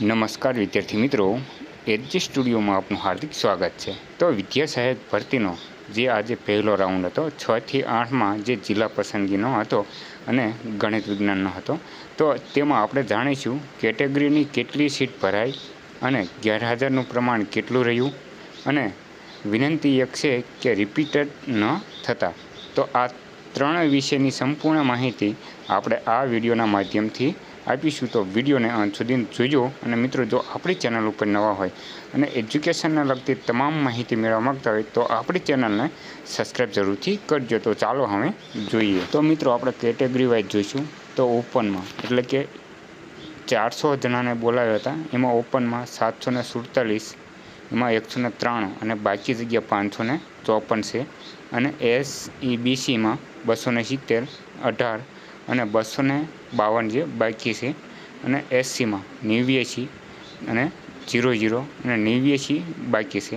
નમસ્કાર વિદ્યાર્થી મિત્રો, એચજી સ્ટુડિયોમાં આપનું હાર્દિક સ્વાગત છે। તો વિદ્યા સહાયક ભરતીનો જે આજે પહેલો રાઉન્ડ હતો 6 થી 8માં જે જિલ્લા પસંદગીનો હતો અને ગણિત વિજ્ઞાનનો હતો, તો તેમાં આપણે જાણીશું કેટેગરીની કેટલી સીટ ભરાઈ અને ગેરહાજરનું પ્રમાણ કેટલું રહ્યું અને વિનંતી એક છે કે રિપીટેડ ન થતા। તો આ ત્રણ વિશેની સંપૂર્ણ માહિતી આપણે આ વિડીયોના માધ્યમથી આપીશું। તો વિડીયોને અંત સુધી જોજો અને મિત્રો, જો આપણી ચેનલ ઉપર નવા હોય અને એજ્યુકેશનને લગતી તમામ માહિતી મેળવવા માગતા હોય તો આપણી ચેનલને સબસ્ક્રાઈબ જરૂરથી કરજો। તો ચાલો હવે જોઈએ। તો મિત્રો, આપણે કેટેગરી વાઇઝ જોઈશું। તો ઓપનમાં એટલે કે 400 જણાને બોલાવ્યા હતા, એમાં ઓપનમાં 747, એમાં 103 અને બાકી જગ્યા 554 છે। અને SEBCમાં 270, 18 અને 252 જે બાકી છે। અને SCમાં 89 અને 00 અને 89 બાકી છે।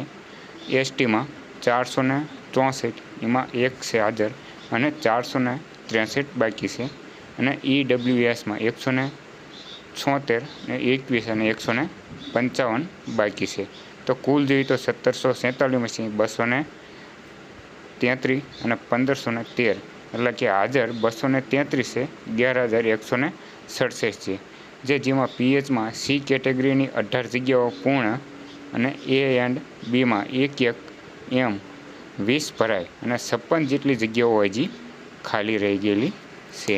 STમાં 464, એમાં 1 છે હાજર અને 463 બાકી છે। અને EWSમાં 176 અને 21 અને 155 બાકી છે। તો કુલ જોઈએ તો 1747માંથી 233 અને 1513, એટલે કે હાજર 233 છે, ગેરહાજર 167 છે। જેમાં PHમાં C કેટેગરીની 18 જગ્યાઓ પૂર્ણ અને A એન્ડ Bમાં 1-1 એમ 20 ભરાય અને 56 જેટલી જગ્યાઓ હજી ખાલી રહી ગયેલી છે।